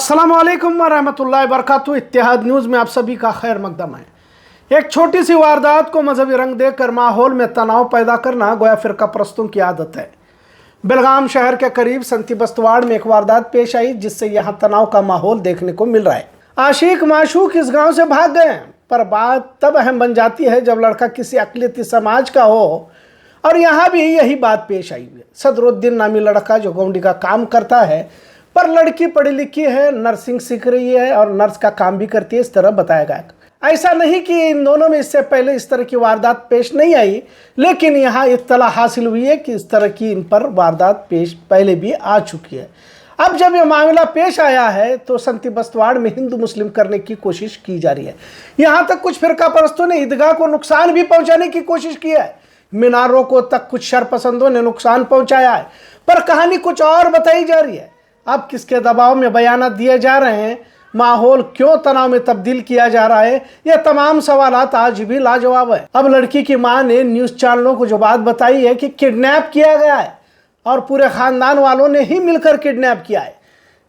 अस्सलाम वालेकुम वरहमतुल्लाहि वबरकातुहू। इत्तेहाद न्यूज़ में आप सभी का खैर मकदम है। एक छोटी सी वारदात को मजहबी रंग देकर माहौल में तनाव पैदा करना गोया फिरका परस्तों की आदत है। बेलगाम शहर के करीब संती बस्तवाड़ में एक वारदात पेश आई जिससे यहाँ तनाव का माहौल देखने को मिल रहा है। आशिक माशूक इस गाँव से भाग गए, पर बात तब अहम बन जाती है जब लड़का किसी अक़लियती समाज का हो, और यहाँ भी यही बात पेश आई है। सदरुद्दीन नामी लड़का जो गौंडी का काम करता है, पर लड़की पढ़ी लिखी है, नर्सिंग सीख रही है और नर्स का काम भी करती है, इस तरह बताया गया। ऐसा नहीं कि इन दोनों में इससे पहले इस तरह की वारदात पेश नहीं आई, लेकिन यहाँ इत्तला हासिल हुई है कि इस तरह की इन पर वारदात पेश पहले भी आ चुकी है। अब जब यह मामला पेश आया है तो संती बस्तवाड़ में हिंदू मुस्लिम करने की कोशिश की जा रही है। यहाँ तक कुछ फिरका परस्तों ने ईदगाह को नुकसान भी पहुँचाने की कोशिश की है। मीनारों को तक कुछ शरपसंदों ने नुकसान पहुँचाया है, पर कहानी कुछ और बताई जा रही है। अब किसके दबाव में बयानात दिए जा रहे हैं, माहौल क्यों तनाव में तब्दील किया जा रहा है, ये तमाम सवालात आज भी लाजवाब है। अब लड़की की मां ने न्यूज़ चैनलों को जो बात बताई है कि किडनैप किया गया है और पूरे खानदान वालों ने ही मिलकर किडनैप किया है,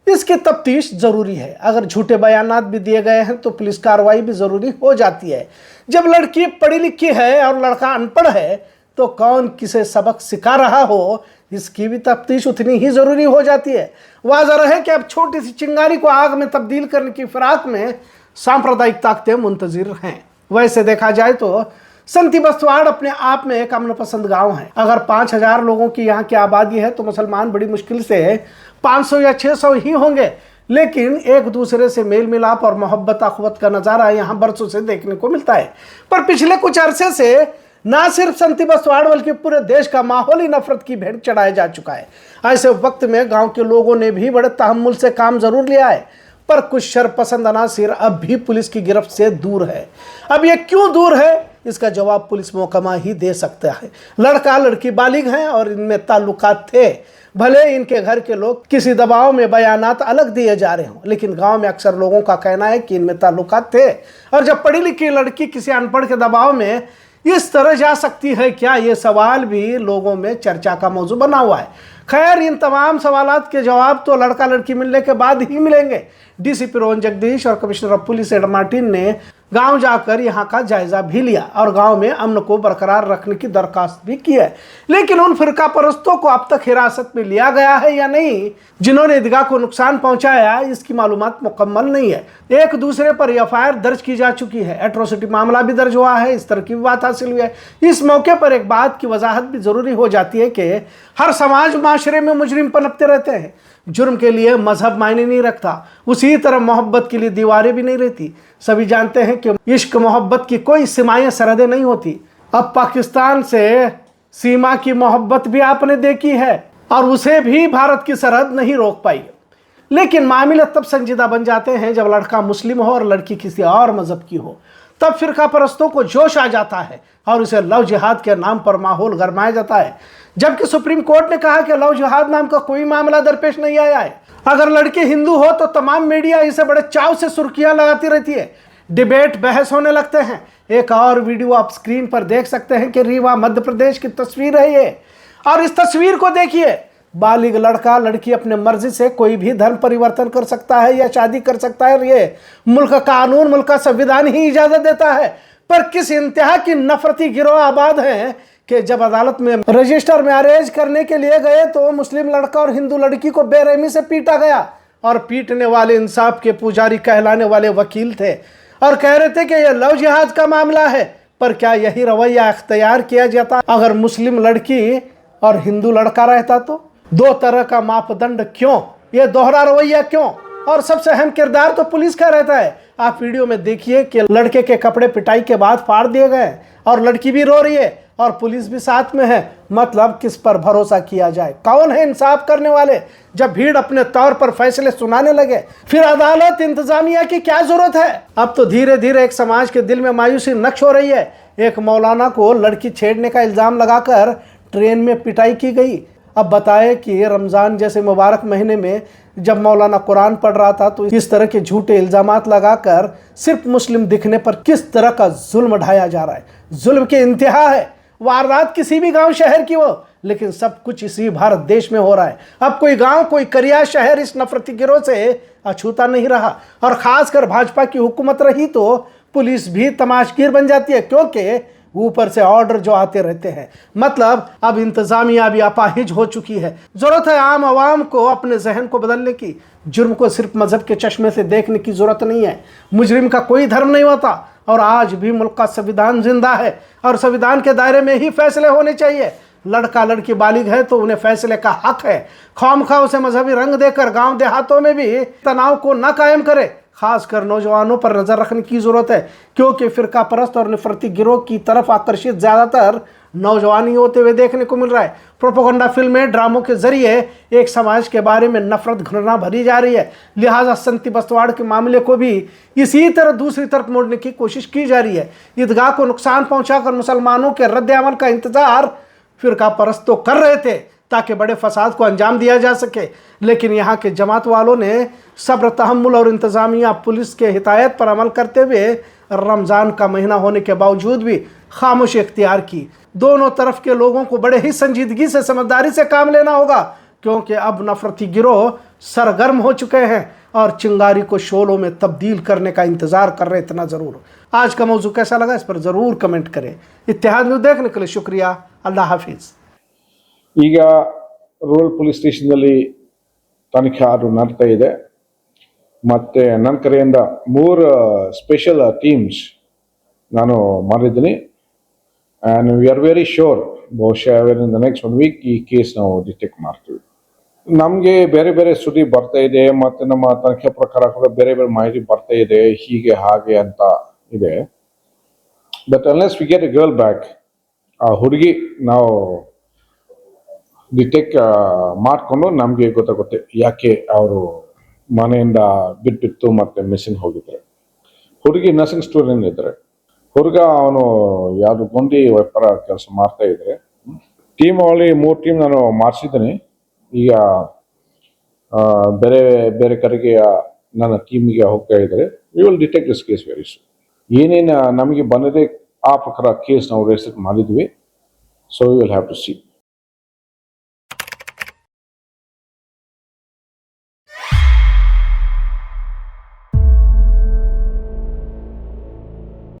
इसकी तफ्तीश ज़रूरी है। अगर झूठे बयानात भी दिए गए हैं तो पुलिस कार्रवाई भी ज़रूरी हो जाती है। जब लड़की पढ़ी लिखी है और लड़का अनपढ़ है तो कौन किसे सबक सिखा रहा हो, इसकी भी तफ्तीश उतनी ही ज़रूरी हो जाती है। वाज़ह रहे कि अब छोटी सी चिंगारी को आग में तब्दील करने की फिराक में सांप्रदायिक ताकतें मुंतजिर हैं। वैसे देखा जाए तो संती बस्तवाड़ अपने आप में एक अमन पसंद गाँव है। अगर 5000 लोगों की यहाँ की आबादी है तो मुसलमान बड़ी मुश्किल से 500 या 600 ही होंगे, लेकिन एक दूसरे से मेल मिलाप और मोहब्बत अखवत का नज़ारा यहाँ बरसों से देखने को मिलता है। पर पिछले कुछ अरसे से ना सिर्फ संती बस्तवाड़ बल्कि पूरे देश का माहौल ही नफरत की भेंट चढ़ाया जा चुका है। ऐसे वक्त में गांव के लोगों ने भी बड़े तहम्मुल से काम जरूर लिया है, पर कुछ शरपसंद अनासिर अब भी पुलिस की गिरफ्त से दूर है। अब ये क्यों दूर है, इसका जवाब पुलिस महकमा ही दे सकता है। लड़का लड़की बालिग हैं और इनमें ताल्लुकात थे। भले इनके घर के लोग किसी दबाव में बयानात अलग दिए जा रहे हों, लेकिन गांव में अक्सर लोगों का कहना है कि इनमें ताल्लुकात थे। और जब पढ़ी लिखी लड़की किसी अनपढ़ के दबाव में इस तरह जा सकती है क्या, ये सवाल भी लोगों में चर्चा का मौजू बना हुआ है। खैर, इन तमाम सवालात के जवाब तो लड़का लड़की मिलने के बाद ही मिलेंगे। डीसीपी रोहन जगदीश और commissioner of police Ed Martin ने गांव जाकर यहां का जायजा भी लिया और गांव में अमन को बरकरार रखने की दरखास्त भी की है। लेकिन उन फिरका परस्तों को अब तक हिरासत में लिया गया है या नहीं जिन्होंने ईदगाह को नुकसान पहुंचाया, इसकी मालूमात मुकम्मल नहीं है। एक दूसरे पर एफआईआर दर्ज की जा चुकी है, एट्रोसिटी मामला भी दर्ज हुआ है, इस तरह की बात हासिल हुई है। इस मौके पर एक बात की वजाहत भी जरूरी हो जाती है कि हर समाज माशरे में मुजरिम पनपते रहते हैं। जुर्म के लिए मजहब मायने नहीं रखता, उसी तरह मोहब्बत के लिए दीवारें भी नहीं रहती। सभी जानते हैं कि इश्क मोहब्बत की कोई सीमाएं सरहदें नहीं होती। अब पाकिस्तान से सीमा की मोहब्बत भी आपने देखी है और उसे भी भारत की सरहद नहीं रोक पाई। लेकिन मामले तब संजीदा बन जाते हैं जब लड़का मुस्लिम हो और लड़की किसी और मजहब की हो। तब फिरका परस्तों को जोश आ जाता है और उसे लव जिहाद के नाम पर माहौल गरमाया जाता है, जबकि सुप्रीम कोर्ट ने कहा कि लव जिहाद नाम का कोई मामला दरपेश नहीं आया है। अगर लड़की हिंदू हो तो तमाम मीडिया इसे बड़े चाव से सुर्खियां लगाती रहती है, डिबेट बहस होने लगते हैं। एक और वीडियो आप स्क्रीन पर देख सकते हैं कि रीवा मध्य प्रदेश की तस्वीर है ये, और इस तस्वीर को देखिए। बालिग लड़का लड़की अपने मर्जी से कोई भी धर्म परिवर्तन कर सकता है या शादी कर सकता है, ये मुल्क का कानून, मुल्क का संविधान ही इजाजत देता है। पर किस इंतहा की नफरती गिरोह आबाद हैं कि जब अदालत में रजिस्टर मैरिज करने के लिए गए तो मुस्लिम लड़का और हिंदू लड़की को बेरहमी से पीटा गया, और पीटने वाले इंसाफ के पुजारी कहलाने वाले वकील थे और कह रहे थे कि यह लव जिहाद का मामला है। पर क्या यही रवैया अख्तियार किया जाता अगर मुस्लिम लड़की और हिंदू लड़का रहता तो? दो तरह का मापदंड क्यों, ये दोहरा रवैया क्यों? और सबसे अहम किरदार तो पुलिस का रहता है। आप वीडियो में देखिए कि लड़के के कपड़े पिटाई के बाद फाड़ दिए गए और लड़की भी रो रही है और पुलिस भी साथ में है। मतलब किस पर भरोसा किया जाए? कौन है इंसाफ करने वाले जब भीड़ अपने तौर पर फैसले सुनाने लगे? फिर अदालत इंतजामिया की क्या जरूरत है? अब तो धीरे धीरे एक समाज के दिल में मायूसी नक्श हो रही है। एक मौलाना को लड़की छेड़ने का इल्जाम लगाकर ट्रेन में पिटाई की गई। अब बताएं कि रमज़ान जैसे मुबारक महीने में जब मौलाना कुरान पढ़ रहा था तो इस तरह के झूठे इल्ज़ामात लगाकर सिर्फ मुस्लिम दिखने पर किस तरह का जुल्म ढाया जा रहा है। जुल्म की इंतहा है। वारदात किसी भी गांव शहर की हो, लेकिन सब कुछ इसी भारत देश में हो रहा है। अब कोई गांव, कोई करिया शहर इस नफरती गिरोह से अछूता नहीं रहा, और खासकर भाजपा की हुकूमत रही तो पुलिस भी तमाशगीर बन जाती है, क्योंकि ऊपर से ऑर्डर जो आते रहते हैं। मतलब अब इंतजामिया भी अपाहिज हो चुकी है। जरूरत है आम आवाम को अपने जहन को बदलने की। जुर्म को सिर्फ मजहब के चश्मे से देखने की जरूरत नहीं है। मुजरिम का कोई धर्म नहीं होता, और आज भी मुल्क का संविधान जिंदा है, और संविधान के दायरे में ही फैसले होने चाहिए। लड़का लड़की बालिग है तो उन्हें फैसले का हक है। खामखा उसे मजहबी रंग देकर गांव देहातों में भी तनाव को न कायम करे। खासकर नौजवानों पर नजर रखने की जरूरत है, क्योंकि फिरका परस्त और नफरती गिरोह की तरफ आकर्षित ज्यादातर नौजवान ही होते हुए देखने को मिल रहा है। प्रोपेगेंडा फिल्में, ड्रामों के जरिए एक समाज के बारे में नफरत, घृणा भरी जा रही है। लिहाजा संती बस्तवाड़ के मामले को भी इसी तरह दूसरी तरफ मोड़ने की कोशिश की जा रही है। ईदगाह को नुकसान पहुंचाकर मुसलमानों के रद्द अमल का इंतजार फिरका परस्त तो कर रहे थे ताकि बड़े फसाद को अंजाम दिया जा सके, लेकिन यहाँ के जमात वालों ने सब्र, तहम्मुल और इंतजामिया पुलिस के हिदायत पर अमल करते हुए रमज़ान का महीना होने के बावजूद भी खामोशी इख्तियार की। दोनों तरफ के लोगों को बड़े ही संजीदगी से, समझदारी से काम लेना होगा, क्योंकि अब नफरती गिरोह सरगर्म हो चुके हैं और चिंगारी को शोलों में तब्दील करने का इंतजार कर रहे। इतना ज़रूर, आज का मौजू कैसा लगा इस पर ज़रूर कमेंट करें। इत्तेहाद न्यूज़ देखने के लिए शुक्रिया। अल्लाह हाफिज़। ಈಗ ರೂರಲ್ ಪೊಲೀಸ್ ಸ್ಟೇಷನ್ನಲ್ಲಿ ತನಿಖೆ ಅದು ನಡೀತಾ ಇದೆ. ಮತ್ತು ನನ್ನ ಕಡೆಯಿಂದ 3 ಸ್ಪೆಷಲ್ ಟೀಮ್ಸ್ ನಾನು ಮಾಡಿದ್ದೀನಿ. And we are very sure ಬಹುಶಃ ಇನ್ ದ ನೆಕ್ಸ್ಟ್ 1 ವೀಕ್ ಈ ಕೇಸ್ ನಾವು ಡಿಟೆಕ್ಟ್ ಮಾಡ್ತೀವಿ. ನಮಗೆ ಬೇರೆ ಬೇರೆ ಸುದ್ದಿ ಬರ್ತಾ ಇದೆ, ಮತ್ತು ನಮ್ಮ ತನಿಖೆ ಪ್ರಕಾರ ಕೂಡ ಬೇರೆ ಬೇರೆ ಮಾಹಿತಿ ಬರ್ತಾ ಇದೆ, ಹೀಗೆ ಹಾಗೆ ಅಂತ ಇದೆ. But unless we get A girl back, ಆ ಹುಡುಗಿ ನಾವು ಡಿಟೆಕ್ಟ್ ಮಾಡಿಕೊಂಡು ನಮಗೆ ಗೊತ್ತಾಗುತ್ತೆ ಯಾಕೆ ಅವರು ಮನೆಯಿಂದ ಬಿಟ್ಟು ಮತ್ತೆ ಮಿಸ್ಸಿಂಗ್ ಹೋಗಿದ್ದಾರೆ. ಹುಡುಗಿ ನರ್ಸಿಂಗ್ ಸ್ಟೂಡೆಂಟ್ ಇದ್ದಾರೆ, ಹುಡುಗ ಅವನು ಯಾವುದು ಗೊಂಡಿ ವ್ಯಾಪಾರ ಕೆಲಸ ಮಾಡ್ತಾ ಇದ್ದಾರೆ. ಟೀಮ್ ಅಲ್ಲಿ 3 ಟೀಮ್ ನಾನು ಮಾಡಿಸಿದ್ದೀನಿ. ಈಗ ಬೇರೆ ಬೇರೆ ಕಡೆಗೆ ನನ್ನ ಟೀಮಿಗೆ ಹೋಗ್ತಾ ಇದ್ದಾರೆ. We will detect this case very soon. ಏನೇನು ನಮಗೆ ಬಂದಿದೆ ಆ ಪ್ರಕಾರ ಕೇಸ್ ನಾವು ರಿಜಿಸ್ಟರ್ ಮಾಡಿದ್ವಿ. So we will have to C.